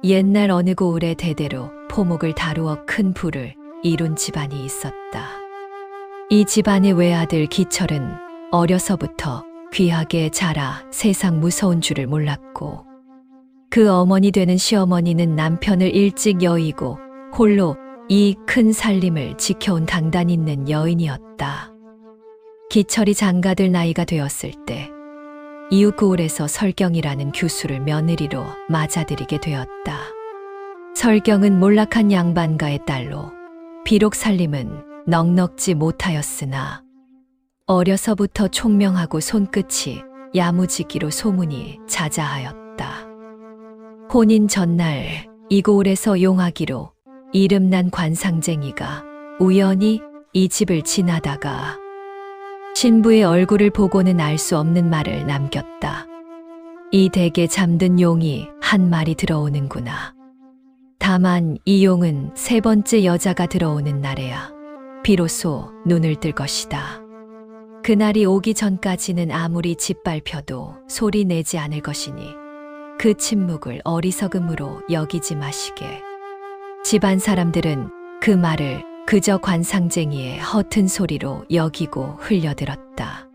옛날 어느 고을에 대대로 포목을 다루어 큰 부를 이룬 집안이 있었다. 이 집안의 외아들 기철은 어려서부터 귀하게 자라 세상 무서운 줄을 몰랐고, 그 어머니 되는 시어머니는 남편을 일찍 여의고 홀로 이 큰 살림을 지켜온 강단 있는 여인이었다. 기철이 장가들 나이가 되었을 때 이웃 고을에서 설경이라는 교수를 며느리로 맞아들이게 되었다. 설경은 몰락한 양반가의 딸로 비록 살림은 넉넉지 못하였으나 어려서부터 총명하고 손끝이 야무지기로 소문이 자자하였다. 혼인 전날 이 고을에서 용하기로 이름난 관상쟁이가 우연히 이 집을 지나다가 신부의 얼굴을 보고는 알 수 없는 말을 남겼다. 이 댁에 잠든 용이 한 마리 들어오는구나. 다만 이 용은 세 번째 여자가 들어오는 날에야 비로소 눈을 뜰 것이다. 그날이 오기 전까지는 아무리 짓밟혀도 소리 내지 않을 것이니 그 침묵을 어리석음으로 여기지 마시게. 집안 사람들은 그 말을 그저 관상쟁이의 허튼 소리로 여기고 흘려들었다.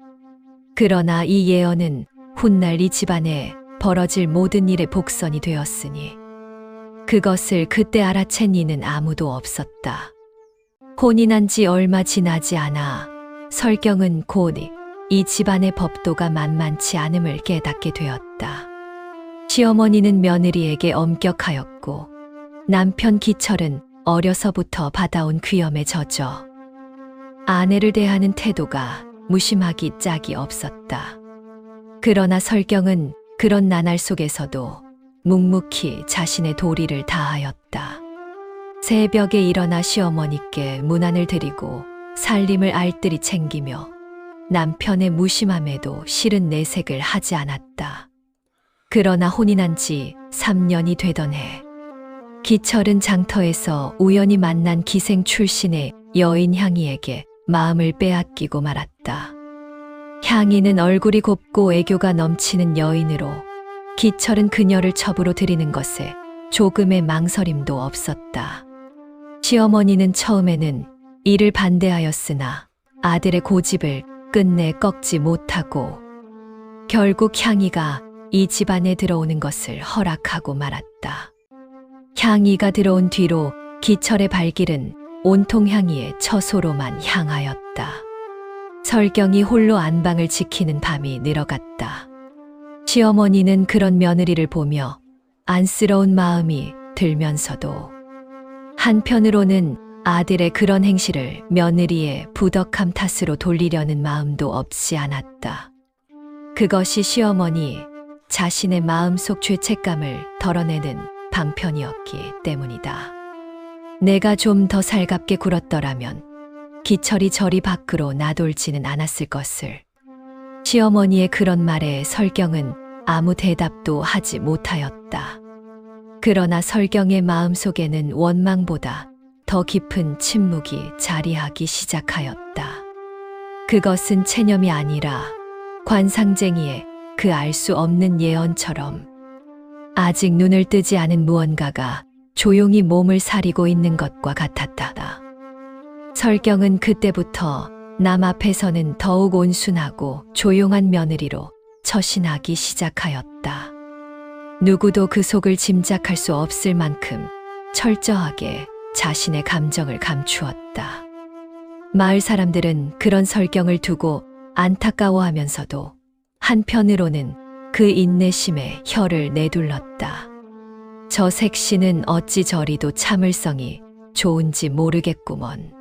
그러나 이 예언은 훗날 이 집안에 벌어질 모든 일의 복선이 되었으니 그것을 그때 알아챈 이는 아무도 없었다. 혼인한 지 얼마 지나지 않아 설경은 곧 이 집안의 법도가 만만치 않음을 깨닫게 되었다. 시어머니는 며느리에게 엄격하였고 남편 기철은 어려서부터 받아온 귀염에 젖어 아내를 대하는 태도가 무심하기 짝이 없었다. 그러나 설경은 그런 나날 속에서도 묵묵히 자신의 도리를 다하였다. 새벽에 일어나 시어머니께 문안을 드리고 살림을 알뜰히 챙기며 남편의 무심함에도 싫은 내색을 하지 않았다. 그러나 혼인한 지 3년이 되던 해 기철은 장터에서 우연히 만난 기생 출신의 여인 향이에게 마음을 빼앗기고 말았다. 향이는 얼굴이 곱고 애교가 넘치는 여인으로 기철은 그녀를 첩으로 들이는 것에 조금의 망설임도 없었다. 시어머니는 처음에는 이를 반대하였으나 아들의 고집을 끝내 꺾지 못하고 결국 향이가 이 집안에 들어오는 것을 허락하고 말았다. 향이가 들어온 뒤로 기철의 발길은 온통 향이의 처소로만 향하였다. 설경이 홀로 안방을 지키는 밤이 늘어갔다. 시어머니는 그런 며느리를 보며 안쓰러운 마음이 들면서도 한편으로는 아들의 그런 행실을 며느리의 부덕함 탓으로 돌리려는 마음도 없지 않았다. 그것이 시어머니 자신의 마음속 죄책감을 덜어내는 방편이었기 때문이다. 내가 좀 더 살갑게 굴었더라면 기철이 저리 밖으로 나돌지는 않았을 것을. 시어머니의 그런 말에 설경은 아무 대답도 하지 못하였다. 그러나 설경의 마음속에는 원망보다 더 깊은 침묵이 자리하기 시작하였다. 그것은 체념이 아니라 관상쟁이의 그 알 수 없는 예언처럼 아직 눈을 뜨지 않은 무언가가 조용히 몸을 사리고 있는 것과 같았다. 설경은 그때부터 남 앞에서는 더욱 온순하고 조용한 며느리로 처신하기 시작하였다. 누구도 그 속을 짐작할 수 없을 만큼 철저하게 자신의 감정을 감추었다. 마을 사람들은 그런 설경을 두고 안타까워하면서도 한편으로는 그 인내심에 혀를 내둘렀다. 저 색시는 어찌 저리도 참을성이 좋은지 모르겠구먼.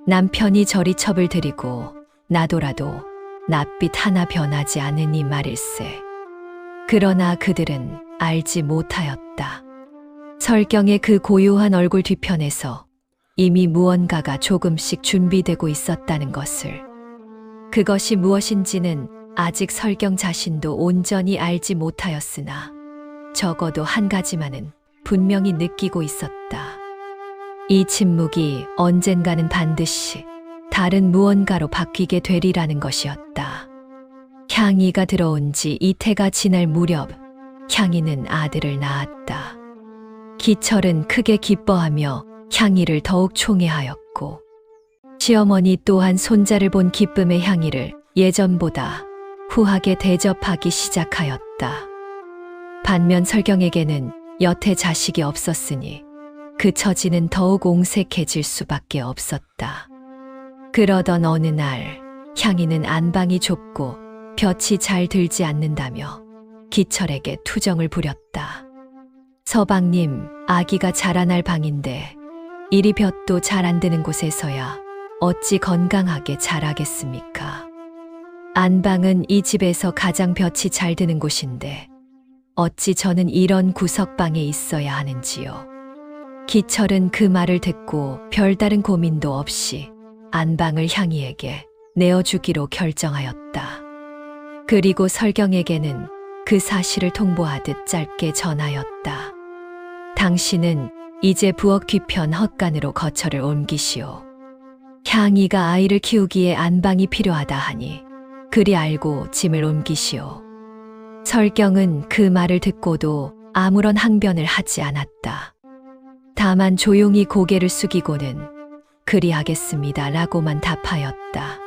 남편이 저리 첩을 들이고 나더라도 낯빛 하나 변하지 않으니 말일세. 그러나 그들은 알지 못하였다. 설경의 그 고요한 얼굴 뒤편에서 이미 무언가가 조금씩 준비되고 있었다는 것을. 그것이 무엇인지는 아직 설경 자신도 온전히 알지 못하였으나 적어도 한 가지만은 분명히 느끼고 있었다. 이 침묵이 언젠가는 반드시 다른 무언가로 바뀌게 되리라는 것이었다. 향이가 들어온 지 이태가 지날 무렵 향이는 아들을 낳았다. 기철은 크게 기뻐하며 향이를 더욱 총애하였고 시어머니 또한 손자를 본 기쁨의 향이를 예전보다 후하게 대접하기 시작하였다. 반면 설경에게는 여태 자식이 없었으니 그 처지는 더욱 옹색해질 수밖에 없었다. 그러던 어느 날 향이는 안방이 좁고 볕이 잘 들지 않는다며 기철에게 투정을 부렸다. 서방님, 아기가 자라날 방인데 이리 볕도 잘 안 드는 곳에서야 어찌 건강하게 자라겠습니까? 안방은 이 집에서 가장 볕이 잘 드는 곳인데 어찌 저는 이런 구석방에 있어야 하는지요. 기철은 그 말을 듣고 별다른 고민도 없이 안방을 향이에게 내어주기로 결정하였다. 그리고 설경에게는 그 사실을 통보하듯 짧게 전하였다. 당신은 이제 부엌 뒤편 헛간으로 거처를 옮기시오. 향이가 아이를 키우기에 안방이 필요하다 하니 그리 알고 짐을 옮기시오. 설경은 그 말을 듣고도 아무런 항변을 하지 않았다. 다만 조용히 고개를 숙이고는 그리하겠습니다 라고만 답하였다.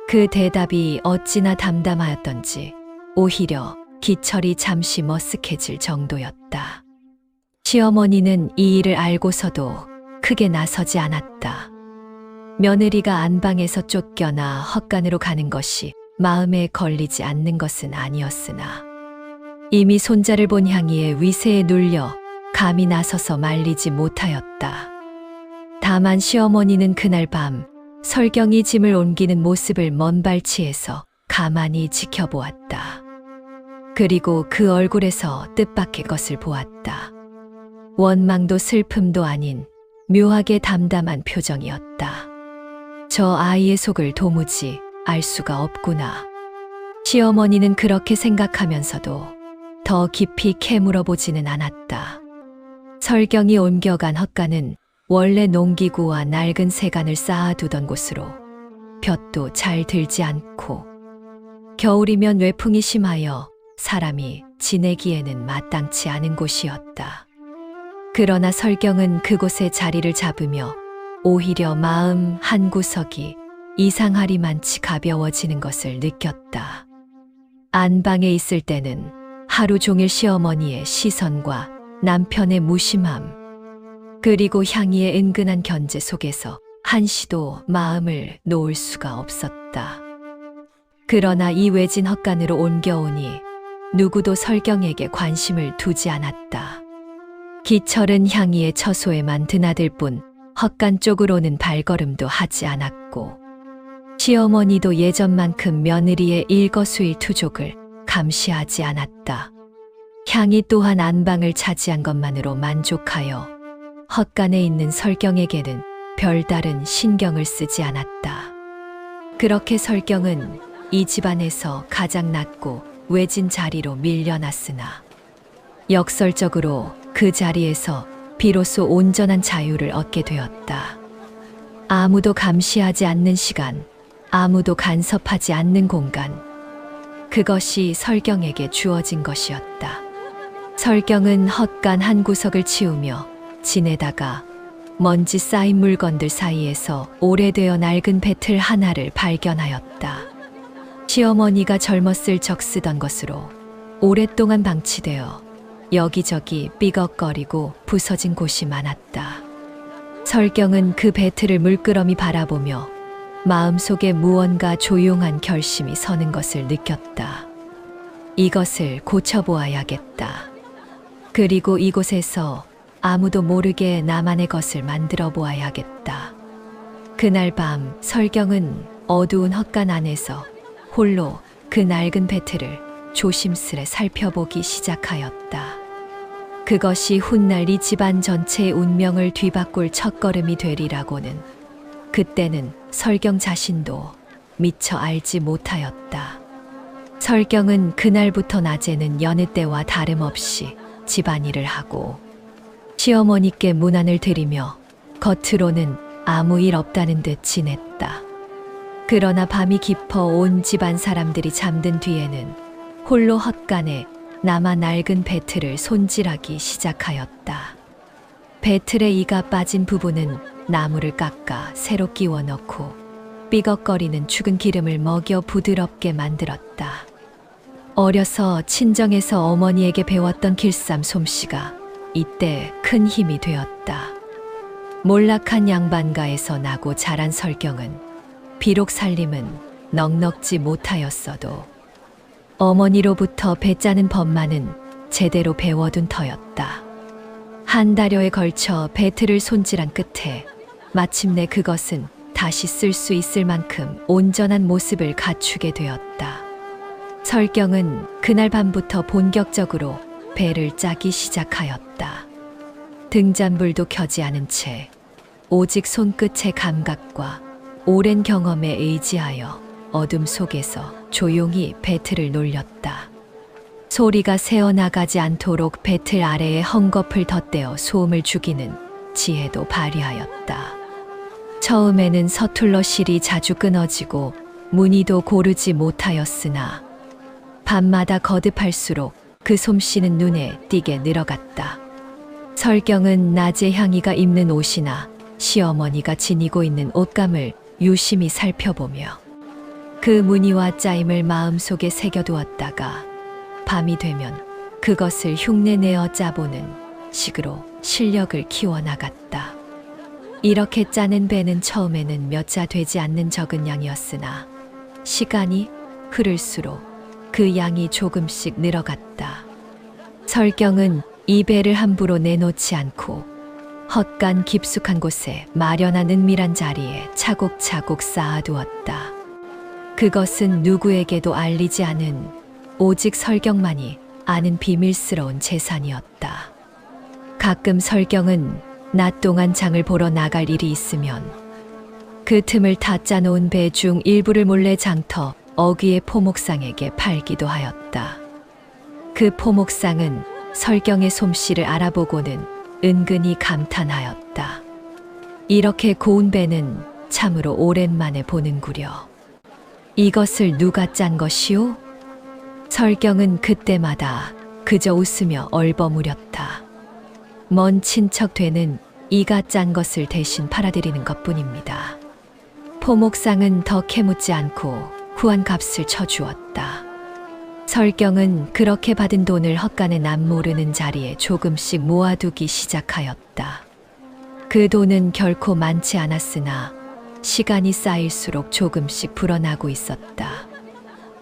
그 대답이 어찌나 담담하였던지 오히려 기철이 잠시 머쓱해질 정도였다. 시어머니는 이 일을 알고서도 크게 나서지 않았다. 며느리가 안방에서 쫓겨나 헛간으로 가는 것이 마음에 걸리지 않는 것은 아니었으나 이미 손자를 본 향이의 위세에 눌려 감히 나서서 말리지 못하였다. 다만 시어머니는 그날 밤 설경이 짐을 옮기는 모습을 먼 발치에서 가만히 지켜보았다. 그리고 그 얼굴에서 뜻밖의 것을 보았다. 원망도 슬픔도 아닌 묘하게 담담한 표정이었다. 저 아이의 속을 도무지 알 수가 없구나. 시어머니는 그렇게 생각하면서도 더 깊이 캐물어 보지는 않았다. 설경이 옮겨간 헛간은 원래 농기구와 낡은 세간을 쌓아두던 곳으로 볕도 잘 들지 않고 겨울이면 외풍이 심하여 사람이 지내기에는 마땅치 않은 곳이었다. 그러나 설경은 그곳에 자리를 잡으며 오히려 마음 한구석이 이상하리만치 가벼워지는 것을 느꼈다. 안방에 있을 때는 하루 종일 시어머니의 시선과 남편의 무심함, 그리고 향이의 은근한 견제 속에서 한시도 마음을 놓을 수가 없었다. 그러나 이 외진 헛간으로 옮겨오니 누구도 설경에게 관심을 두지 않았다. 기철은 향이의 처소에만 드나들 뿐 헛간 쪽으로는 발걸음도 하지 않았고 시어머니도 예전만큼 며느리의 일거수일투족을 감시하지 않았다. 향이 또한 안방을 차지한 것만으로 만족하여 헛간에 있는 설경에게는 별다른 신경을 쓰지 않았다. 그렇게 설경은 이 집안에서 가장 낮고 외진 자리로 밀려났으나 역설적으로 그 자리에서 비로소 온전한 자유를 얻게 되었다. 아무도 감시하지 않는 시간, 아무도 간섭하지 않는 공간, 그것이 설경에게 주어진 것이었다. 설경은 헛간 한 구석을 치우며 지내다가 먼지 쌓인 물건들 사이에서 오래되어 낡은 배틀 하나를 발견하였다. 시어머니가 젊었을 적 쓰던 것으로 오랫동안 방치되어 여기저기 삐걱거리고 부서진 곳이 많았다. 설경은 그 배틀을 물끄러미 바라보며 마음속에 무언가 조용한 결심이 서는 것을 느꼈다. 이것을 고쳐보아야겠다. 그리고 이곳에서 아무도 모르게 나만의 것을 만들어 보아야겠다. 그날 밤 설경은 어두운 헛간 안에서 홀로 그 낡은 배틀을 조심스레 살펴보기 시작하였다. 그것이 훗날 이 집안 전체의 운명을 뒤바꿀 첫걸음이 되리라고는 그때는 설경 자신도 미처 알지 못하였다. 설경은 그날부터 낮에는 여느 때와 다름없이 집안일을 하고 시어머니께 문안을 드리며 겉으로는 아무 일 없다는 듯 지냈다. 그러나 밤이 깊어 온 집안 사람들이 잠든 뒤에는 홀로 헛간에 남아 낡은 배틀을 손질하기 시작하였다. 배틀에 이가 빠진 부분은 나무를 깎아 새로 끼워 넣고 삐걱거리는 죽은 기름을 먹여 부드럽게 만들었다. 어려서 친정에서 어머니에게 배웠던 길쌈 솜씨가 이때 큰 힘이 되었다. 몰락한 양반가에서 나고 자란 설경은 비록 살림은 넉넉지 못하였어도 어머니로부터 배 짜는 법만은 제대로 배워둔 터였다. 한 달여에 걸쳐 배틀을 손질한 끝에 마침내 그것은 다시 쓸 수 있을 만큼 온전한 모습을 갖추게 되었다. 설경은 그날 밤부터 본격적으로 배를 짜기 시작하였다. 등잔불도 켜지 않은 채 오직 손끝의 감각과 오랜 경험에 의지하여 어둠 속에서 조용히 배틀을 놀렸다. 소리가 새어나가지 않도록 배틀 아래에 헝겊을 덧대어 소음을 죽이는 지혜도 발휘하였다. 처음에는 서툴러 실이 자주 끊어지고 무늬도 고르지 못하였으나 밤마다 거듭할수록 그 솜씨는 눈에 띄게 늘어갔다. 설경은 낮에 향이가 입는 옷이나 시어머니가 지니고 있는 옷감을 유심히 살펴보며 그 무늬와 짜임을 마음속에 새겨두었다가 밤이 되면 그것을 흉내내어 짜보는 식으로 실력을 키워나갔다. 이렇게 짜는 배는 처음에는 몇 자 되지 않는 적은 양이었으나 시간이 흐를수록 그 양이 조금씩 늘어갔다. 설경은 이 배를 함부로 내놓지 않고 헛간 깊숙한 곳에 마련한 은밀한 자리에 차곡차곡 쌓아두었다. 그것은 누구에게도 알리지 않은 오직 설경만이 아는 비밀스러운 재산이었다. 가끔 설경은 낮 동안 장을 보러 나갈 일이 있으면 그 틈을 다 짜놓은 배 중 일부를 몰래 장터 어귀의 포목상에게 팔기도 하였다. 그 포목상은 설경의 솜씨를 알아보고는 은근히 감탄하였다. 이렇게 고운 배는 참으로 오랜만에 보는구려. 이것을 누가 짠 것이오? 설경은 그때마다 그저 웃으며 얼버무렸다. 먼 친척 되는 이가 짠 것을 대신 팔아드리는 것뿐입니다. 포목상은 더 캐묻지 않고 후한 값을 쳐주었다. 설경은 그렇게 받은 돈을 헛간에 남모르는 자리에 조금씩 모아두기 시작하였다. 그 돈은 결코 많지 않았으나 시간이 쌓일수록 조금씩 불어나고 있었다.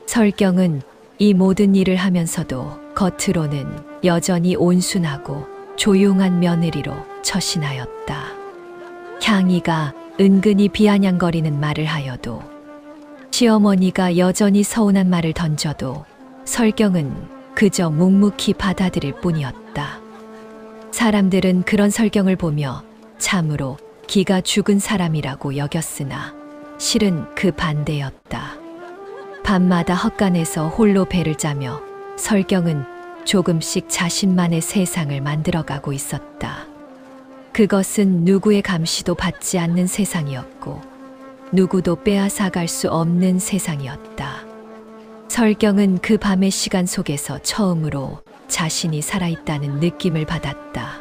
설경은 이 모든 일을 하면서도 겉으로는 여전히 온순하고 조용한 며느리로 처신하였다. 향이가 은근히 비아냥거리는 말을 하여도 시어머니가 여전히 서운한 말을 던져도 설경은 그저 묵묵히 받아들일 뿐이었다. 사람들은 그런 설경을 보며 참으로 기가 죽은 사람이라고 여겼으나 실은 그 반대였다. 밤마다 헛간에서 홀로 배를 짜며 설경은 조금씩 자신만의 세상을 만들어가고 있었다. 그것은 누구의 감시도 받지 않는 세상이었고 누구도 빼앗아갈 수 없는 세상이었다. 설경은 그 밤의 시간 속에서 처음으로 자신이 살아있다는 느낌을 받았다.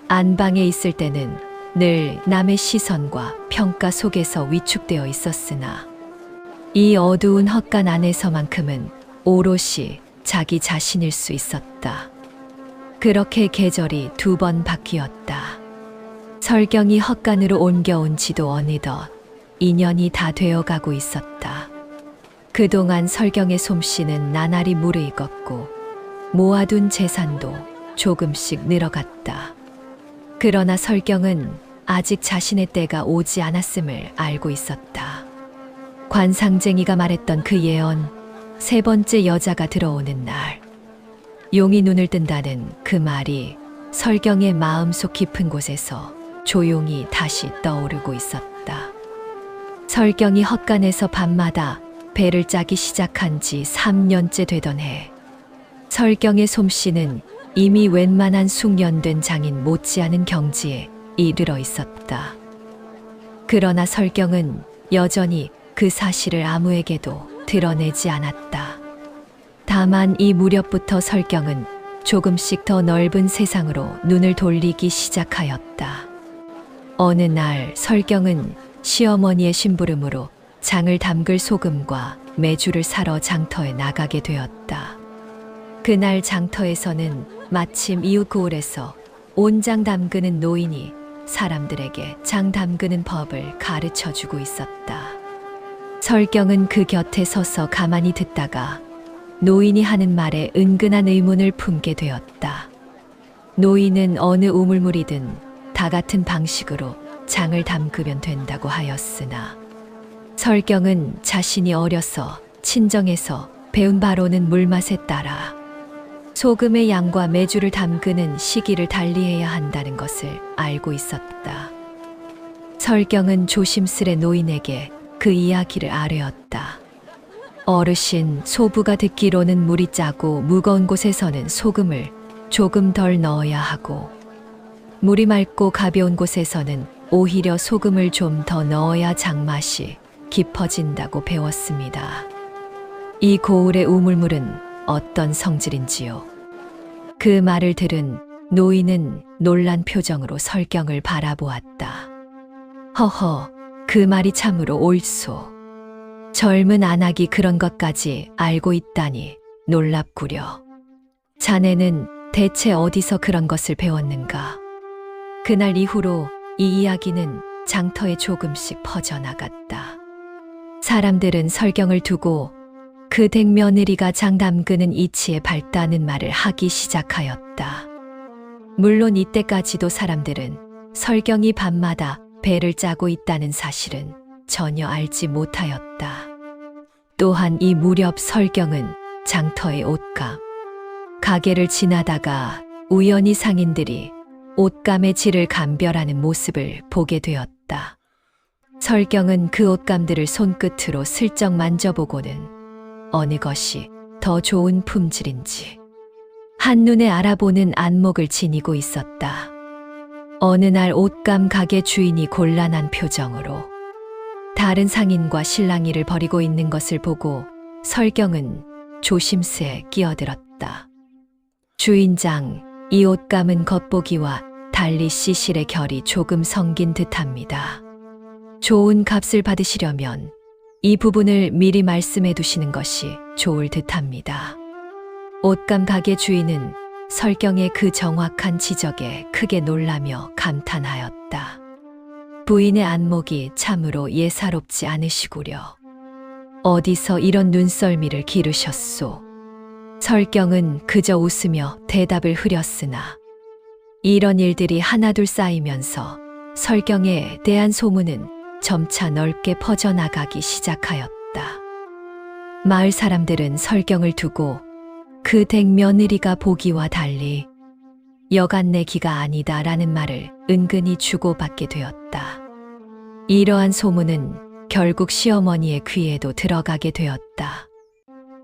안방에 있을 때는 늘 남의 시선과 평가 속에서 위축되어 있었으나 이 어두운 헛간 안에서만큼은 오롯이 자기 자신일 수 있었다. 그렇게 계절이 2번 바뀌었다. 설경이 헛간으로 옮겨온 지도 어느덧 2년이 다 되어가고 있었다. 그동안 설경의 솜씨는 나날이 무르익었고 모아둔 재산도 조금씩 늘어갔다. 그러나 설경은 아직 자신의 때가 오지 않았음을 알고 있었다. 관상쟁이가 말했던 그 예언, 3번째 여자가 들어오는 날, 용이 눈을 뜬다는 그 말이 설경의 마음속 깊은 곳에서 조용히 다시 떠오르고 있었다. 설경이 헛간에서 밤마다 배를 짜기 시작한 지 3년째 되던 해, 설경의 솜씨는 이미 웬만한 숙련된 장인 못지않은 경지에 이르러 있었다. 그러나 설경은 여전히 그 사실을 아무에게도 드러내지 않았다. 다만 이 무렵부터 설경은 조금씩 더 넓은 세상으로 눈을 돌리기 시작하였다. 어느 날 설경은 시어머니의 심부름으로 장을 담글 소금과 메주를 사러 장터에 나가게 되었다. 그날 장터에서는 마침 이웃 고을에서 온장 담그는 노인이 사람들에게 장 담그는 법을 가르쳐 주고 있었다. 설경은 그 곁에 서서 가만히 듣다가 노인이 하는 말에 은근한 의문을 품게 되었다. 노인은 어느 우물물이든 다 같은 방식으로 장을 담그면 된다고 하였으나 설경은 자신이 어려서 친정에서 배운 바로는 물맛에 따라 소금의 양과 메주를 담그는 시기를 달리해야 한다는 것을 알고 있었다. 설경은 조심스레 노인에게 그 이야기를 아뢰었다. 어르신, 소부가 듣기로는 물이 짜고 무거운 곳에서는 소금을 조금 덜 넣어야 하고 물이 맑고 가벼운 곳에서는 오히려 소금을 좀 더 넣어야 장맛이 깊어진다고 배웠습니다. 이 고을의 우물물은 어떤 성질인지요? 그 말을 들은 노인은 놀란 표정으로 설경을 바라보았다. 허허, 그 말이 참으로 옳소. 젊은 안악이 그런 것까지 알고 있다니 놀랍구려. 자네는 대체 어디서 그런 것을 배웠는가? 그날 이후로 이 이야기는 장터에 조금씩 퍼져나갔다. 사람들은 설경을 두고 그 댁 며느리가 장 담그는 이치에 밝다는 말을 하기 시작하였다. 물론 이때까지도 사람들은 설경이 밤마다 배를 짜고 있다는 사실은 전혀 알지 못하였다. 또한 이 무렵 설경은 장터의 옷감 가게를 지나다가 우연히 상인들이 옷감의 질을 감별하는 모습을 보게 되었다. 설경은 그 옷감들을 손끝으로 슬쩍 만져보고는 어느 것이 더 좋은 품질인지 한눈에 알아보는 안목을 지니고 있었다. 어느 날 옷감 가게 주인이 곤란한 표정으로 다른 상인과 실랑이를 벌이고 있는 것을 보고 설경은 조심스레 끼어들었다. 주인장, 이 옷감은 겉보기와 달리 시실의 결이 조금 성긴 듯합니다. 좋은 값을 받으시려면 이 부분을 미리 말씀해 두시는 것이 좋을 듯합니다. 옷감 가게 주인은 설경의 그 정확한 지적에 크게 놀라며 감탄하였다. 부인의 안목이 참으로 예사롭지 않으시구려. 어디서 이런 눈썰미를 기르셨소? 설경은 그저 웃으며 대답을 흐렸으나 이런 일들이 하나둘 쌓이면서 설경에 대한 소문은 점차 넓게 퍼져나가기 시작하였다. 마을 사람들은 설경을 두고 그 댁 며느리가 보기와 달리 여간 내기가 아니다라는 말을 은근히 주고받게 되었다. 이러한 소문은 결국 시어머니의 귀에도 들어가게 되었다.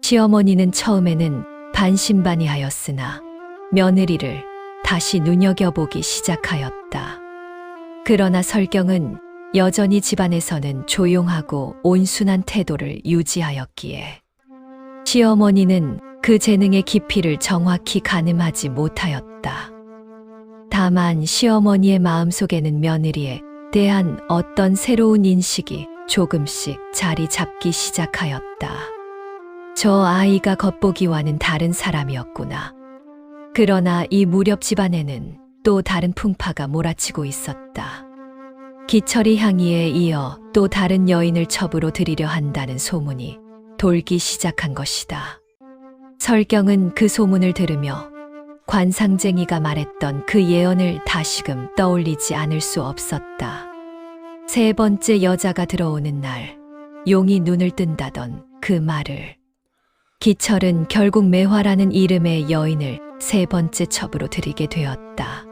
시어머니는 처음에는 반신반의하였으나 며느리를 다시 눈여겨보기 시작하였다. 그러나 설경은 여전히 집안에서는 조용하고 온순한 태도를 유지하였기에 시어머니는 그 재능의 깊이를 정확히 가늠하지 못하였다. 다만 시어머니의 마음속에는 며느리에 대한 어떤 새로운 인식이 조금씩 자리 잡기 시작하였다. 저 아이가 겉보기와는 다른 사람이었구나. 그러나 이 무렵 집안에는 또 다른 풍파가 몰아치고 있었다. 기철이 향이에 이어 또 다른 여인을 첩으로 들이려 한다는 소문이 돌기 시작한 것이다. 설경은 그 소문을 들으며 관상쟁이가 말했던 그 예언을 다시금 떠올리지 않을 수 없었다. 세 번째 여자가 들어오는 날 용이 눈을 뜬다던 그 말을 기철은 결국 매화라는 이름의 여인을 세 번째 첩으로 들이게 되었다.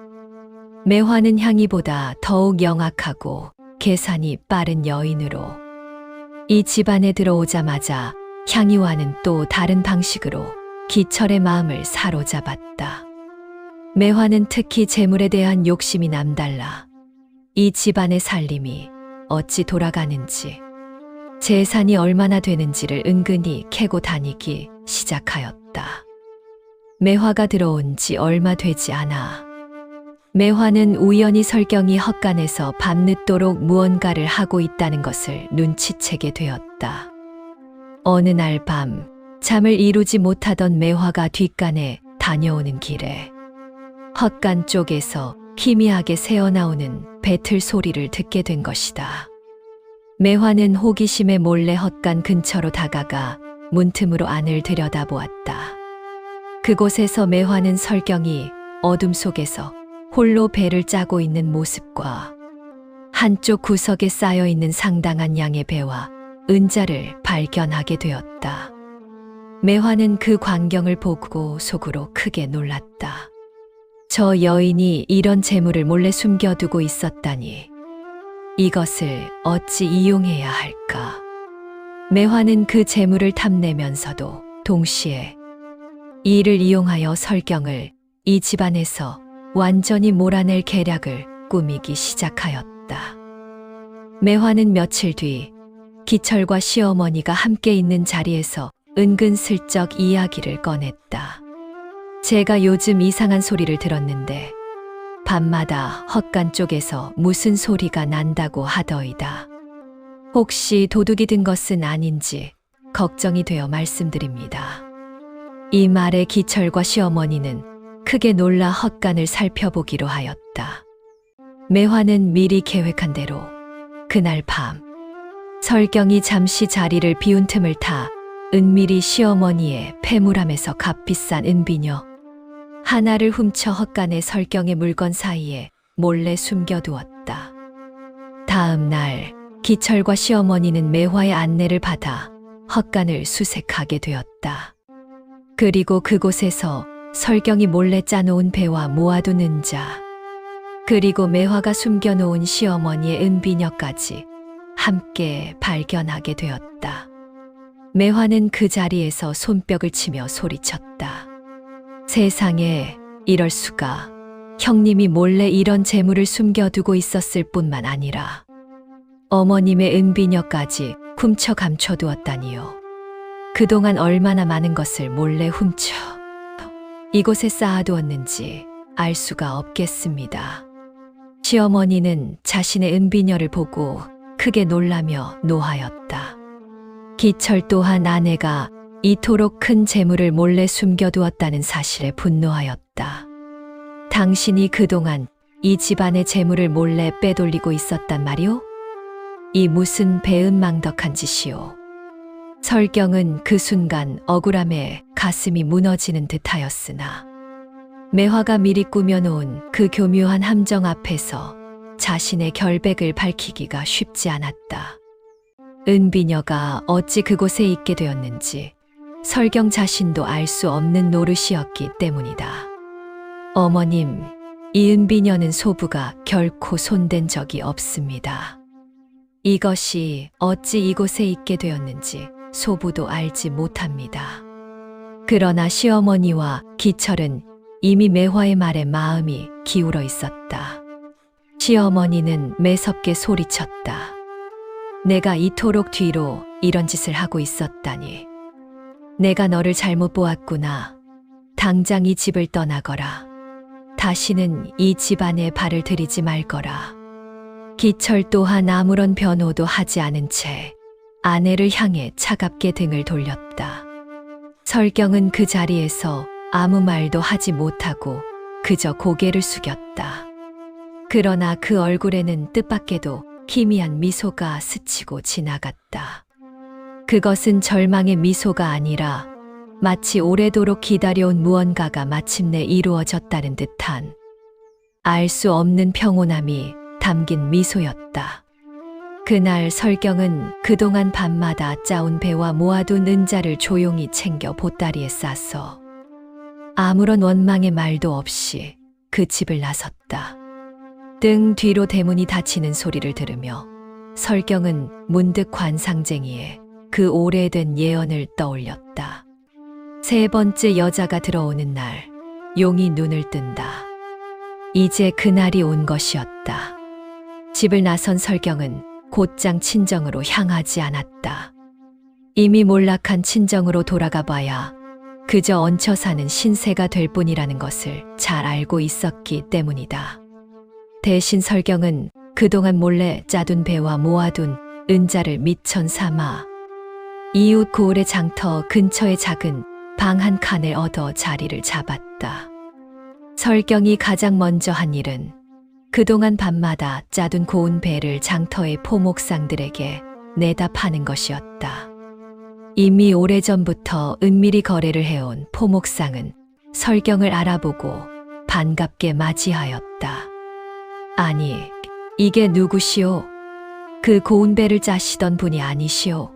매화는 향이보다 더욱 영악하고 계산이 빠른 여인으로 이 집안에 들어오자마자 향이와는 또 다른 방식으로 기철의 마음을 사로잡았다. 매화는 특히 재물에 대한 욕심이 남달라 이 집안의 살림이 어찌 돌아가는지 재산이 얼마나 되는지를 은근히 캐고 다니기 시작하였다. 매화가 들어온 지 얼마 되지 않아. 매화는 우연히 설경이 헛간에서 밤늦도록 무언가를 하고 있다는 것을 눈치채게 되었다. 어느 날 밤, 잠을 이루지 못하던 매화가 뒷간에 다녀오는 길에 헛간 쪽에서 희미하게 새어나오는 배틀 소리를 듣게 된 것이다. 매화는 호기심에 몰래 헛간 근처로 다가가 문틈으로 안을 들여다보았다. 그곳에서 매화는 설경이 어둠 속에서 홀로 배를 짜고 있는 모습과 한쪽 구석에 쌓여 있는 상당한 양의 배와 은자를 발견하게 되었다. 매화는 그 광경을 보고 속으로 크게 놀랐다. 저 여인이 이런 재물을 몰래 숨겨두고 있었다니. 이것을 어찌 이용해야 할까? 매화는 그 재물을 탐내면서도 동시에 이를 이용하여 설경을 이 집안에서 완전히 몰아낼 계략을 꾸미기 시작하였다. 매화는 며칠 뒤 기철과 시어머니가 함께 있는 자리에서 은근슬쩍 이야기를 꺼냈다. 제가 요즘 이상한 소리를 들었는데 밤마다 헛간 쪽에서 무슨 소리가 난다고 하더이다. 혹시 도둑이 든 것은 아닌지 걱정이 되어 말씀드립니다. 이 말에 기철과 시어머니는 크게 놀라 헛간을 살펴보기로 하였다. 매화는 미리 계획한 대로 그날 밤 설경이 잠시 자리를 비운 틈을 타 은밀히 시어머니의 폐물함에서 값비싼 은비녀 하나를 훔쳐 헛간의 설경의 물건 사이에 몰래 숨겨두었다. 다음 날 기철과 시어머니는 매화의 안내를 받아 헛간을 수색하게 되었다. 그리고 그곳에서 설경이 몰래 짜놓은 배와 모아둔 은자, 그리고 매화가 숨겨놓은 시어머니의 은비녀까지 함께 발견하게 되었다. 매화는 그 자리에서 손뼉을 치며 소리쳤다. 세상에, 이럴 수가. 형님이 몰래 이런 재물을 숨겨두고 있었을 뿐만 아니라 어머님의 은비녀까지 훔쳐 감춰두었다니요. 그동안 얼마나 많은 것을 몰래 훔쳐 이곳에 쌓아두었는지 알 수가 없겠습니다. 시어머니는 자신의 은비녀를 보고 크게 놀라며 노하였다. 기철 또한 아내가 이토록 큰 재물을 몰래 숨겨두었다는 사실에 분노하였다. 당신이 그동안 이 집안의 재물을 몰래 빼돌리고 있었단 말이오? 이 무슨 배은망덕한 짓이오. 설경은 그 순간 억울함에 가슴이 무너지는 듯하였으나 매화가 미리 꾸며놓은 그 교묘한 함정 앞에서 자신의 결백을 밝히기가 쉽지 않았다. 은비녀가 어찌 그곳에 있게 되었는지 설경 자신도 알 수 없는 노릇이었기 때문이다. 어머님, 이 은비녀는 소부가 결코 손댄 적이 없습니다. 이것이 어찌 이곳에 있게 되었는지 소부도 알지 못합니다. 그러나 시어머니와 기철은 이미 매화의 말에 마음이 기울어 있었다. 시어머니는 매섭게 소리쳤다. 내가 이토록 뒤로 이런 짓을 하고 있었다니. 내가 너를 잘못 보았구나. 당장 이 집을 떠나거라. 다시는 이 집안에 발을 들이지 말거라. 기철 또한 아무런 변호도 하지 않은 채 아내를 향해 차갑게 등을 돌렸다. 설경은 그 자리에서 아무 말도 하지 못하고 그저 고개를 숙였다. 그러나 그 얼굴에는 뜻밖에도 희미한 미소가 스치고 지나갔다. 그것은 절망의 미소가 아니라 마치 오래도록 기다려온 무언가가 마침내 이루어졌다는 듯한 알 수 없는 평온함이 담긴 미소였다. 그날 설경은 그동안 밤마다 짜온 배와 모아둔 은자를 조용히 챙겨 보따리에 싸서 아무런 원망의 말도 없이 그 집을 나섰다. 등 뒤로 대문이 닫히는 소리를 들으며 설경은 문득 관상쟁이의 그 오래된 예언을 떠올렸다. 세 번째 여자가 들어오는 날, 용이 눈을 뜬다. 이제 그날이 온 것이었다. 집을 나선 설경은 곧장 친정으로 향하지 않았다. 이미 몰락한 친정으로 돌아가 봐야 그저 얹혀 사는 신세가 될 뿐이라는 것을 잘 알고 있었기 때문이다. 대신 설경은 그동안 몰래 짜둔 배와 모아둔 은자를 미천 삼아 이웃 고을의 장터 근처의 작은 방 한 칸을 얻어 자리를 잡았다. 설경이 가장 먼저 한 일은 그동안 밤마다 짜둔 고운 배를 장터의 포목상들에게 내다 파는 것이었다. 이미 오래전부터 은밀히 거래를 해온 포목상은 설경을 알아보고 반갑게 맞이하였다. 아니, 이게 누구시오? 그 고운 배를 짜시던 분이 아니시오?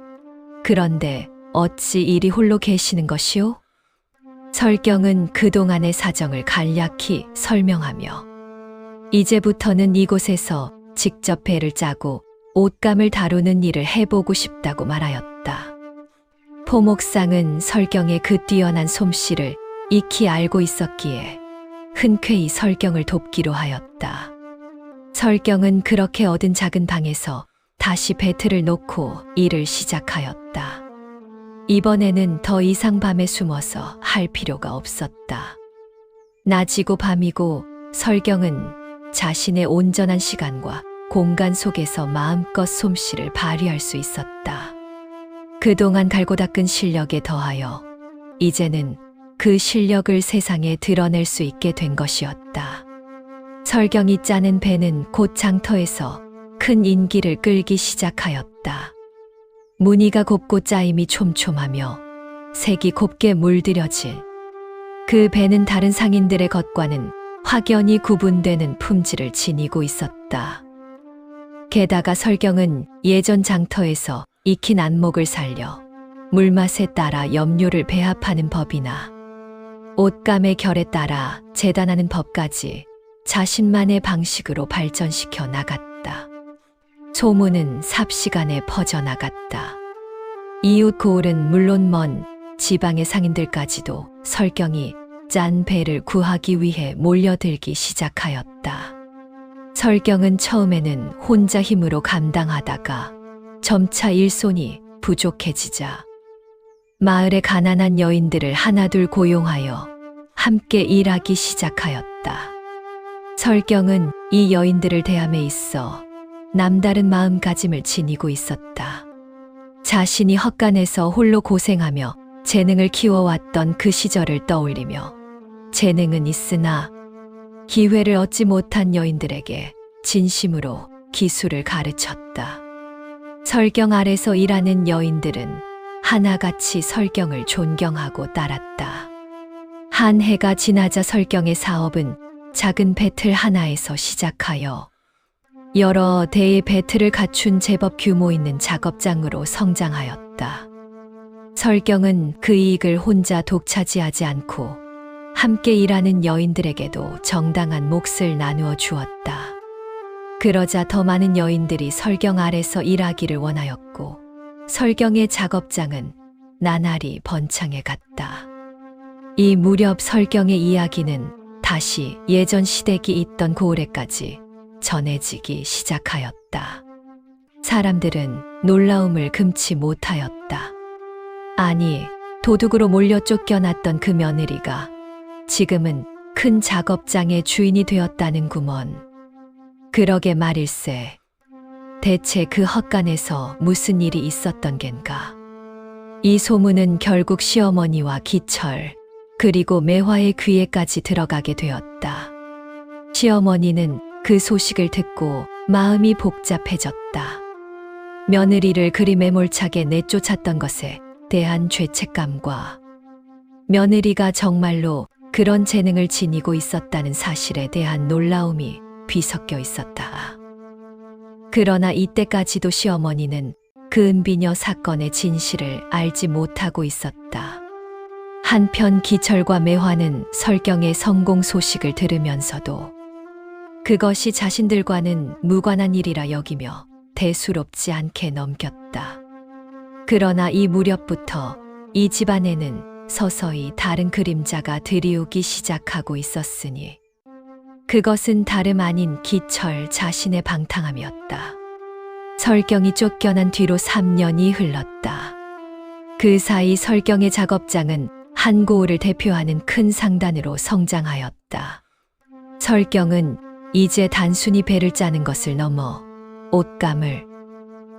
그런데 어찌 이리 홀로 계시는 것이오? 설경은 그동안의 사정을 간략히 설명하며 이제부터는 이곳에서 직접 배를 짜고 옷감을 다루는 일을 해보고 싶다고 말하였다. 포목상은 설경의 그 뛰어난 솜씨를 익히 알고 있었기에 흔쾌히 설경을 돕기로 하였다. 설경은 그렇게 얻은 작은 방에서 다시 배틀을 놓고 일을 시작하였다. 이번에는 더 이상 밤에 숨어서 할 필요가 없었다. 낮이고 밤이고 설경은 자신의 온전한 시간과 공간 속에서 마음껏 솜씨를 발휘할 수 있었다. 그동안 갈고 닦은 실력에 더하여 이제는 그 실력을 세상에 드러낼 수 있게 된 것이었다. 설경이 짜는 배는 곧 장터에서 큰 인기를 끌기 시작하였다. 무늬가 곱고 짜임이 촘촘하며 색이 곱게 물들여질 그 배는 다른 상인들의 것과는 확연히 구분되는 품질을 지니고 있었다. 게다가 설경은 예전 장터에서 익힌 안목을 살려 물맛에 따라 염료를 배합하는 법이나 옷감의 결에 따라 재단하는 법까지 자신만의 방식으로 발전시켜 나갔다. 소문은 삽시간에 퍼져나갔다. 이웃 고을은 물론 먼 지방의 상인들까지도 설경이 짠 배를 구하기 위해 몰려들기 시작하였다. 설경은 처음에는 혼자 힘으로 감당하다가 점차 일손이 부족해지자 마을의 가난한 여인들을 하나둘 고용하여 함께 일하기 시작하였다. 설경은 이 여인들을 대함에 있어 남다른 마음가짐을 지니고 있었다. 자신이 헛간에서 홀로 고생하며 재능을 키워왔던 그 시절을 떠올리며 재능은 있으나 기회를 얻지 못한 여인들에게 진심으로 기술을 가르쳤다. 설경 아래서 일하는 여인들은 하나같이 설경을 존경하고 따랐다. 한 해가 지나자 설경의 사업은 작은 배틀 하나에서 시작하여 여러 대의 배틀을 갖춘 제법 규모 있는 작업장으로 성장하였다. 설경은 그 이익을 혼자 독차지하지 않고 함께 일하는 여인들에게도 정당한 몫을 나누어 주었다. 그러자 더 많은 여인들이 설경 아래서 일하기를 원하였고 설경의 작업장은 나날이 번창해 갔다. 이 무렵 설경의 이야기는 다시 예전 시댁이 있던 고을에까지 전해지기 시작하였다. 사람들은 놀라움을 금치 못하였다. 아니, 도둑으로 몰려 쫓겨났던 그 며느리가 지금은 큰 작업장의 주인이 되었다는구먼. 그러게 말일세. 대체 그 헛간에서 무슨 일이 있었던 겐가. 이 소문은 결국 시어머니와 기철 그리고 매화의 귀에까지 들어가게 되었다. 시어머니는 그 소식을 듣고 마음이 복잡해졌다. 며느리를 그리 매몰차게 내쫓았던 것에 대한 죄책감과 며느리가 정말로 그런 재능을 지니고 있었다는 사실에 대한 놀라움이 뒤섞여 있었다. 그러나 이때까지도 시어머니는 그 은비녀 사건의 진실을 알지 못하고 있었다. 한편 기철과 매화는 설경의 성공 소식을 들으면서도 그것이 자신들과는 무관한 일이라 여기며 대수롭지 않게 넘겼다. 그러나 이 무렵부터 이 집안에는 서서히 다른 그림자가 드리우기 시작하고 있었으니 그것은 다름 아닌 기철 자신의 방탕함이었다. 설경이 쫓겨난 뒤로 3년이 흘렀다. 그 사이 설경의 작업장은 한고을을 대표하는 큰 상단으로 성장하였다. 설경은 이제 단순히 배를 짜는 것을 넘어 옷감을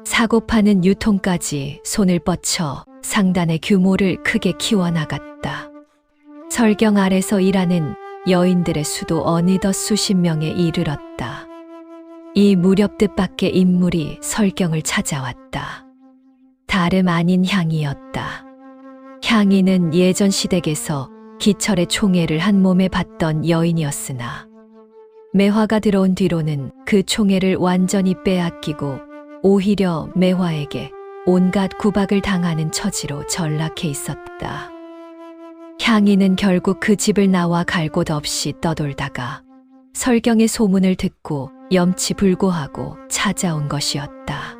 사고 파는 유통까지 손을 뻗쳐 상단의 규모를 크게 키워나갔다. 설경 아래서 일하는 여인들의 수도 어느덧 수십 명에 이르렀다. 이 무렵 뜻밖의 인물이 설경을 찾아왔다. 다름 아닌 향이었다. 향이는 예전 시댁에서 기철의 총애를 한 몸에 받던 여인이었으나 매화가 들어온 뒤로는 그 총애를 완전히 빼앗기고 오히려 매화에게 온갖 구박을 당하는 처지로 전락해 있었다. 향이는 결국 그 집을 나와 갈 곳 없이 떠돌다가 설경의 소문을 듣고 염치불고하고 찾아온 것이었다.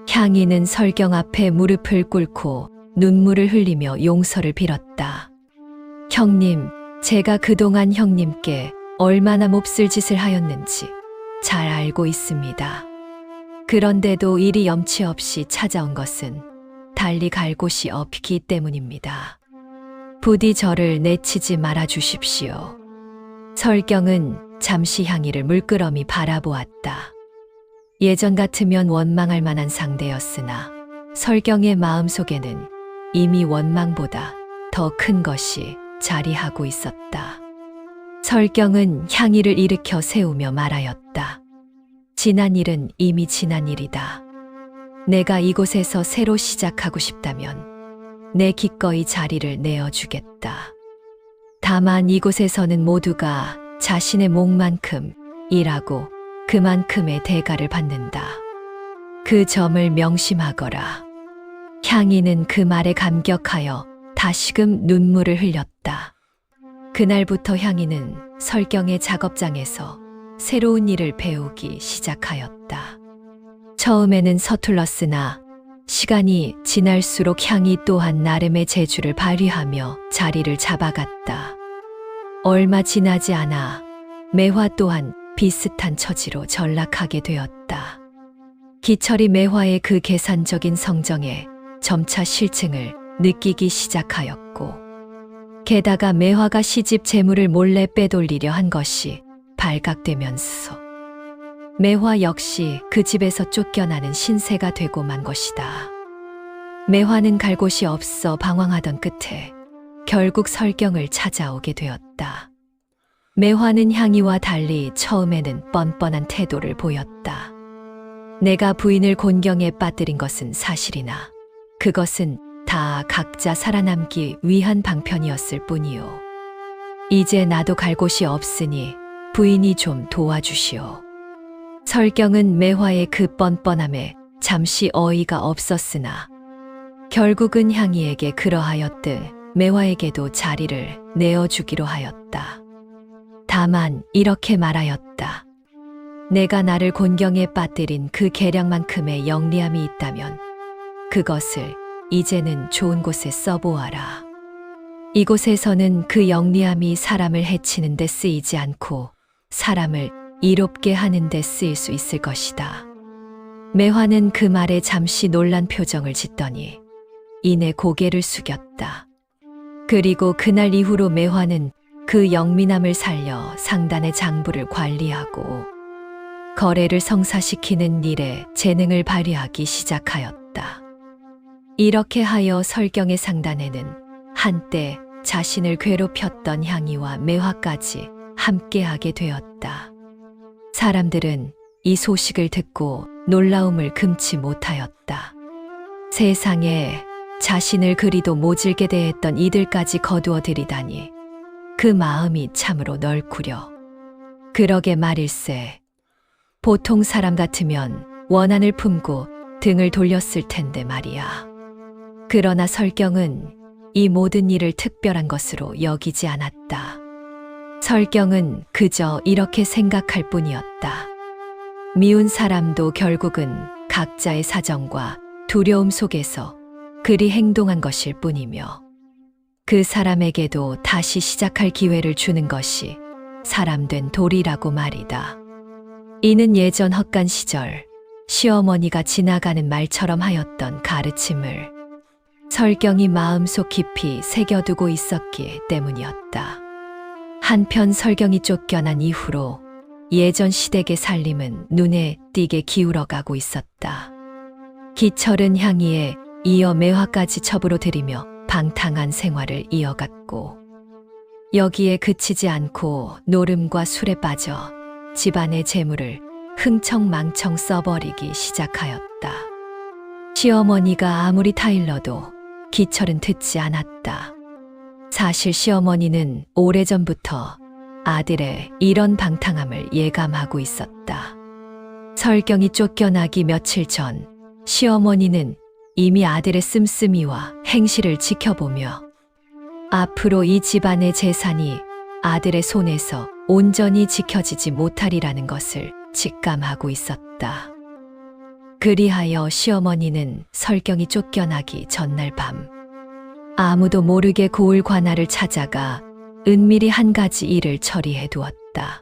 향이는 설경 앞에 무릎을 꿇고 눈물을 흘리며 용서를 빌었다. 형님, 제가 그동안 형님께 얼마나 몹쓸 짓을 하였는지 잘 알고 있습니다. 그런데도 이리 염치 없이 찾아온 것은 달리 갈 곳이 없기 때문입니다. 부디 저를 내치지 말아 주십시오. 설경은 잠시 향이를 물끄러미 바라보았다. 예전 같으면 원망할 만한 상대였으나 설경의 마음속에는 이미 원망보다 더 큰 것이 자리하고 있었다. 설경은 향이를 일으켜 세우며 말하였다. 지난 일은 이미 지난 일이다. 내가 이곳에서 새로 시작하고 싶다면 내 기꺼이 자리를 내어주겠다. 다만 이곳에서는 모두가 자신의 몫만큼 일하고 그만큼의 대가를 받는다. 그 점을 명심하거라. 향이는 그 말에 감격하여 다시금 눈물을 흘렸다. 그날부터 향이는 설경의 작업장에서 새로운 일을 배우기 시작하였다. 처음에는 서툴렀으나 시간이 지날수록 향이 또한 나름의 재주를 발휘하며 자리를 잡아갔다. 얼마 지나지 않아 매화 또한 비슷한 처지로 전락하게 되었다. 기철이 매화의 그 계산적인 성정에 점차 실증을 느끼기 시작하였고, 게다가 매화가 시집 재물을 몰래 빼돌리려 한 것이 발각되면서 매화 역시 그 집에서 쫓겨나는 신세가 되고 만 것이다. 매화는 갈 곳이 없어 방황하던 끝에 결국 설경을 찾아오게 되었다. 매화는 향이와 달리 처음에는 뻔뻔한 태도를 보였다. 내가 부인을 곤경에 빠뜨린 것은 사실이나 그것은 다 각자 살아남기 위한 방편이었을 뿐이요. 이제 나도 갈 곳이 없으니 부인이 좀 도와주시오. 설경은 매화의 그 뻔뻔함에 잠시 어이가 없었으나 결국은 향이에게 그러하였듯 매화에게도 자리를 내어주기로 하였다. 다만 이렇게 말하였다. 내가 나를 곤경에 빠뜨린 그 계량만큼의 영리함이 있다면 그것을 이제는 좋은 곳에 써보아라. 이곳에서는 그 영리함이 사람을 해치는 데 쓰이지 않고 사람을 이롭게 하는 데 쓰일 수 있을 것이다. 매화는 그 말에 잠시 놀란 표정을 짓더니 이내 고개를 숙였다. 그리고 그날 이후로 매화는 그 영민함을 살려 상단의 장부를 관리하고 거래를 성사시키는 일에 재능을 발휘하기 시작하였다. 이렇게 하여 설경의 상단에는 한때 자신을 괴롭혔던 향이와 매화까지 함께하게 되었다. 사람들은 이 소식을 듣고 놀라움을 금치 못하였다. 세상에 자신을 그리도 모질게 대했던 이들까지 거두어 들이다니 그 마음이 참으로 널구려. 그러게 말일세. 보통 사람 같으면 원한을 품고 등을 돌렸을 텐데 말이야. 그러나 설경은 이 모든 일을 특별한 것으로 여기지 않았다. 설경은 그저 이렇게 생각할 뿐이었다. 미운 사람도 결국은 각자의 사정과 두려움 속에서 그리 행동한 것일 뿐이며 그 사람에게도 다시 시작할 기회를 주는 것이 사람된 도리라고 말이다. 이는 예전 헛간 시절 시어머니가 지나가는 말처럼 하였던 가르침을 설경이 마음속 깊이 새겨두고 있었기 때문이었다. 한편 설경이 쫓겨난 이후로 예전 시댁의 살림은 눈에 띄게 기울어가고 있었다. 기철은 향이에 이어 매화까지 첩으로 들이며 방탕한 생활을 이어갔고 여기에 그치지 않고 노름과 술에 빠져 집안의 재물을 흥청망청 써버리기 시작하였다. 시어머니가 아무리 타일러도 기철은 듣지 않았다. 사실 시어머니는 오래전부터 아들의 이런 방탕함을 예감하고 있었다. 설경이 쫓겨나기 며칠 전 시어머니는 이미 아들의 씀씀이와 행실을 지켜보며 앞으로 이 집안의 재산이 아들의 손에서 온전히 지켜지지 못하리라는 것을 직감하고 있었다. 그리하여 시어머니는 설경이 쫓겨나기 전날 밤 아무도 모르게 고을 관아를 찾아가 은밀히 한 가지 일을 처리해 두었다.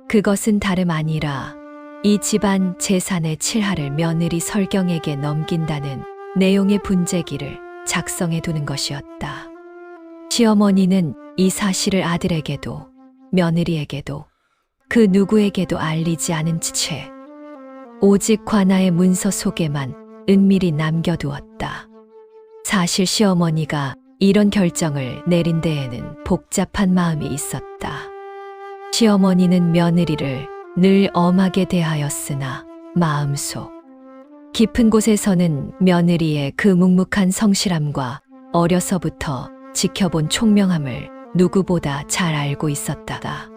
그것은 다름 아니라 이 집안 재산의 7할을 며느리 설경에게 넘긴다는 내용의 분재기를 작성해 두는 것이었다. 시어머니는 이 사실을 아들에게도 며느리에게도 그 누구에게도 알리지 않은 채 오직 관아의 문서 속에만 은밀히 남겨두었다. 사실 시어머니가 이런 결정을 내린 데에는 복잡한 마음이 있었다. 시어머니는 며느리를 늘 엄하게 대하였으나 마음속 깊은 곳에서는 며느리의 그 묵묵한 성실함과 어려서부터 지켜본 총명함을 누구보다 잘 알고 있었다.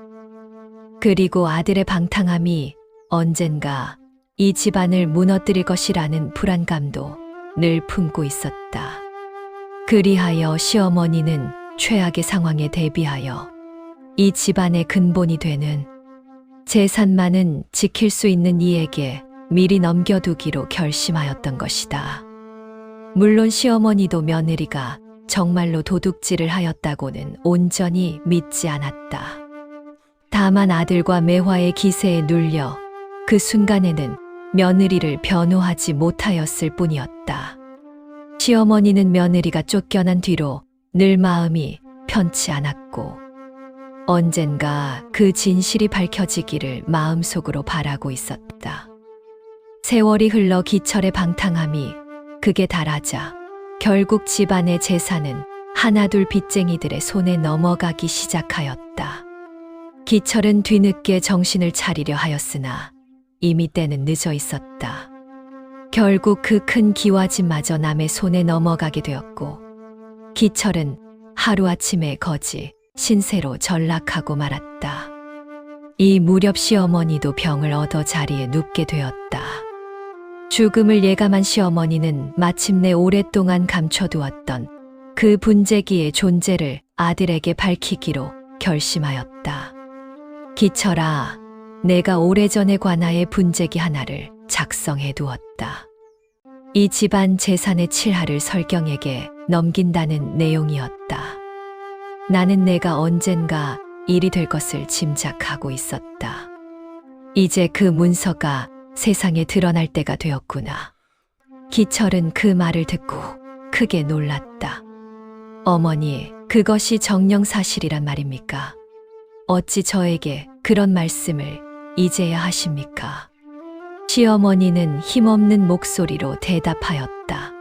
그리고 아들의 방탕함이 언젠가 이 집안을 무너뜨릴 것이라는 불안감도 늘 품고 있었다. 그리하여 시어머니는 최악의 상황에 대비하여 이 집안의 근본이 되는 재산만은 지킬 수 있는 이에게 미리 넘겨두기로 결심하였던 것이다. 물론 시어머니도 며느리가 정말로 도둑질을 하였다고는 온전히 믿지 않았다. 다만 아들과 매화의 기세에 눌려 그 순간에는 며느리를 변호하지 못하였을 뿐이었다. 시어머니는 며느리가 쫓겨난 뒤로 늘 마음이 편치 않았고 언젠가 그 진실이 밝혀지기를 마음속으로 바라고 있었다. 세월이 흘러 기철의 방탕함이 극에 달하자 결국 집안의 재산은 하나둘 빚쟁이들의 손에 넘어가기 시작하였다. 기철은 뒤늦게 정신을 차리려 하였으나 이미 때는 늦어 있었다. 결국 그 큰 기와집마저 남의 손에 넘어가게 되었고 기철은 하루아침에 거지 신세로 전락하고 말았다. 이 무렵 시어머니도 병을 얻어 자리에 눕게 되었다. 죽음을 예감한 시어머니는 마침내 오랫동안 감춰두었던 그 분재기의 존재를 아들에게 밝히기로 결심하였다. 기철아, 내가 오래전에 관아의 분재기 하나를 작성해 두었다. 이 집안 재산의 7할을 설경에게 넘긴다는 내용이었다. 나는 내가 언젠가 일이 될 것을 짐작하고 있었다. 이제 그 문서가 세상에 드러날 때가 되었구나. 기철은 그 말을 듣고 크게 놀랐다. 어머니, 그것이 정령사실이란 말입니까? 어찌 저에게 그런 말씀을 이제야 하십니까? 시어머니는 힘없는 목소리로 대답하였다.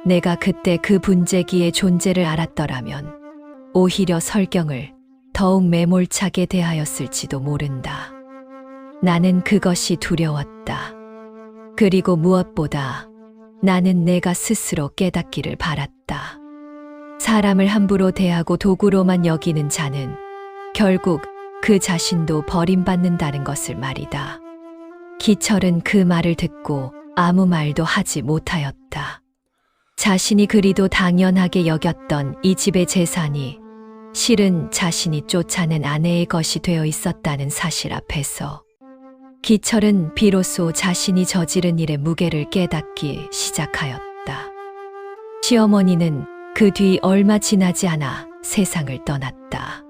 내가 그때 그 분재기의 존재를 알았더라면 오히려 설경을 더욱 매몰차게 대하였을지도 모른다. 나는 그것이 두려웠다. 그리고 무엇보다 나는 내가 스스로 깨닫기를 바랐다. 사람을 함부로 대하고 도구로만 여기는 자는 결국 그 자신도 버림받는다는 것을 말이다. 기철은 그 말을 듣고 아무 말도 하지 못하였다. 자신이 그리도 당연하게 여겼던 이 집의 재산이 실은 자신이 쫓아낸 아내의 것이 되어 있었다는 사실 앞에서 기철은 비로소 자신이 저지른 일의 무게를 깨닫기 시작하였다. 시어머니는 그 뒤 얼마 지나지 않아 세상을 떠났다.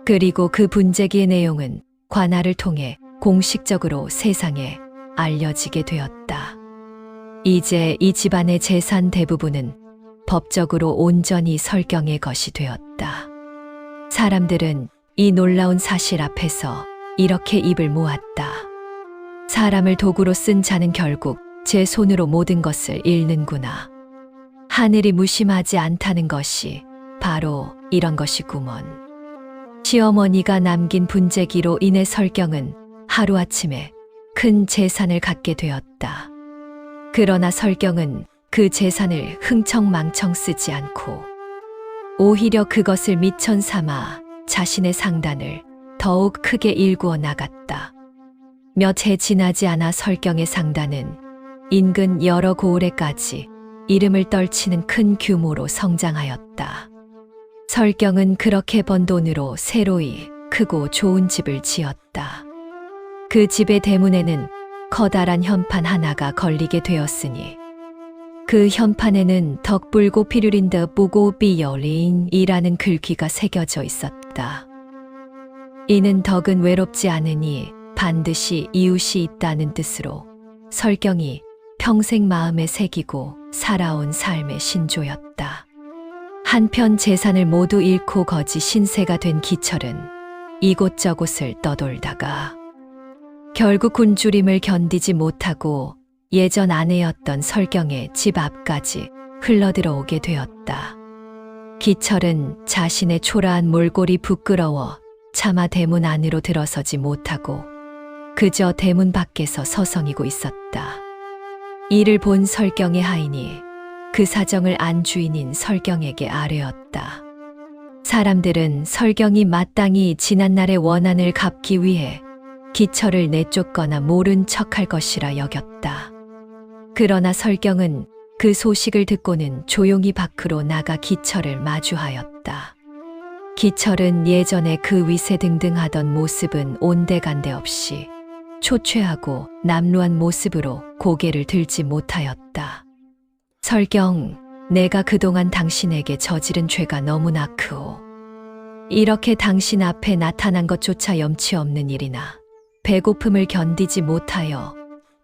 그리고 그 분재기의 내용은 관아를 통해 공식적으로 세상에 알려지게 되었다. 이제 이 집안의 재산 대부분은 법적으로 온전히 설경의 것이 되었다. 사람들은 이 놀라운 사실 앞에서 이렇게 입을 모았다. 사람을 도구로 쓴 자는 결국 제 손으로 모든 것을 잃는구나. 하늘이 무심하지 않다는 것이 바로 이런 것이구먼. 시어머니가 남긴 분재기로 인해 설경은 하루아침에 큰 재산을 갖게 되었다. 그러나 설경은 그 재산을 흥청망청 쓰지 않고 오히려 그것을 미천 삼아 자신의 상단을 더욱 크게 일구어 나갔다. 몇 해 지나지 않아 설경의 상단은 인근 여러 고을에까지 이름을 떨치는 큰 규모로 성장하였다. 설경은 그렇게 번 돈으로 새로이 크고 좋은 집을 지었다. 그 집의 대문에는 커다란 현판 하나가 걸리게 되었으니 그 현판에는 덕불고 피류린드 뿌고 비여린이라는 글귀가 새겨져 있었다. 이는 덕은 외롭지 않으니 반드시 이웃이 있다는 뜻으로 설경이 평생 마음에 새기고 살아온 삶의 신조였다. 한편 재산을 모두 잃고 거지 신세가 된 기철은 이곳저곳을 떠돌다가 결국 굶주림을 견디지 못하고 예전 아내였던 설경의 집 앞까지 흘러들어오게 되었다. 기철은 자신의 초라한 몰골이 부끄러워 차마 대문 안으로 들어서지 못하고 그저 대문 밖에서 서성이고 있었다. 이를 본 설경의 하인이 그 사정을 안 주인인 설경에게 아뢰었다. 사람들은 설경이 마땅히 지난날의 원한을 갚기 위해 기철을 내쫓거나 모른 척할 것이라 여겼다. 그러나 설경은 그 소식을 듣고는 조용히 밖으로 나가 기철을 마주하였다. 기철은 예전에 그 위세등등하던 모습은 온데간데 없이 초췌하고 남루한 모습으로 고개를 들지 못하였다. 설경, 내가 그동안 당신에게 저지른 죄가 너무나 크오. 이렇게 당신 앞에 나타난 것조차 염치 없는 일이나 배고픔을 견디지 못하여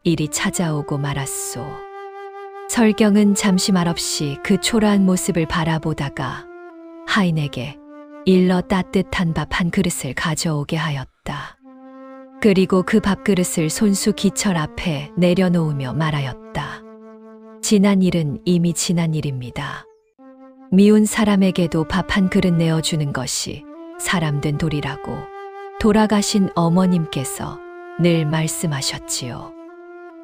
일이 찾아오고 말았소. 설경은 잠시 말없이 그 초라한 모습을 바라보다가 하인에게 일러 따뜻한 밥 한 그릇을 가져오게 하였다. 그리고 그 밥그릇을 손수 기철 앞에 내려놓으며 말하였다. 지난 일은 이미 지난 일입니다. 미운 사람에게도 밥 한 그릇 내어주는 것이 사람된 도리라고 돌아가신 어머님께서 늘 말씀하셨지요.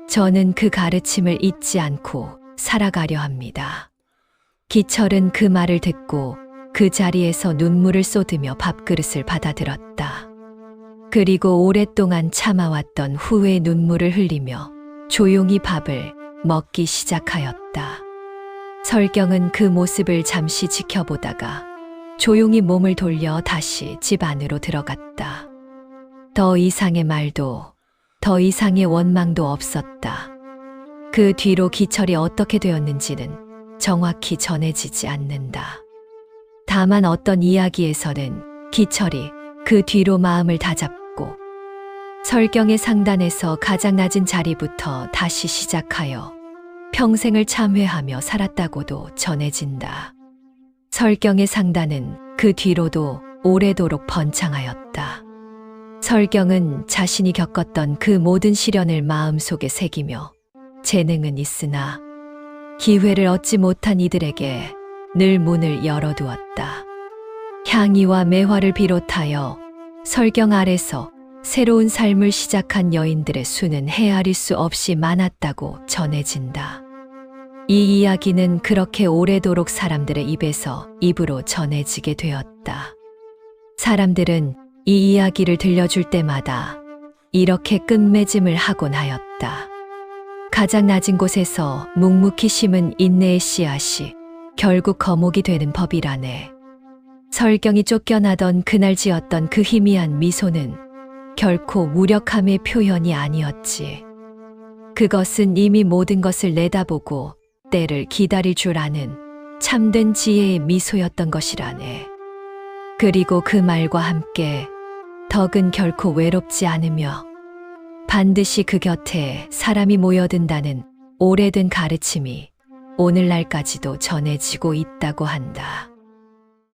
저는 그 가르침을 잊지 않고 살아가려 합니다. 기철은 그 말을 듣고 그 자리에서 눈물을 쏟으며 밥그릇을 받아들었다. 그리고 오랫동안 참아왔던 후회의 눈물을 흘리며 조용히 밥을 먹기 시작하였다. 설경은 그 모습을 잠시 지켜보다가 조용히 몸을 돌려 다시 집 안으로 들어갔다. 더 이상의 말도 더 이상의 원망도 없었다. 그 뒤로 기철이 어떻게 되었는지는 정확히 전해지지 않는다. 다만 어떤 이야기에서는 기철이 그 뒤로 마음을 다잡고 설경의 상단에서 가장 낮은 자리부터 다시 시작하여 평생을 참회하며 살았다고도 전해진다. 설경의 상단은 그 뒤로도 오래도록 번창하였다. 설경은 자신이 겪었던 그 모든 시련을 마음속에 새기며 재능은 있으나 기회를 얻지 못한 이들에게 늘 문을 열어두었다. 향이와 매화를 비롯하여 설경 아래서 새로운 삶을 시작한 여인들의 수는 헤아릴 수 없이 많았다고 전해진다. 이 이야기는 그렇게 오래도록 사람들의 입에서 입으로 전해지게 되었다. 사람들은 이 이야기를 들려줄 때마다 이렇게 끝맺음을 하곤 하였다. 가장 낮은 곳에서 묵묵히 심은 인내의 씨앗이 결국 거목이 되는 법이라네. 설경이 쫓겨나던 그날 지었던 그 희미한 미소는 결코 무력함의 표현이 아니었지. 그것은 이미 모든 것을 내다보고 때를 기다릴 줄 아는 참된 지혜의 미소였던 것이라네. 그리고 그 말과 함께 덕은 결코 외롭지 않으며 반드시 그 곁에 사람이 모여든다는 오래된 가르침이 오늘날까지도 전해지고 있다고 한다.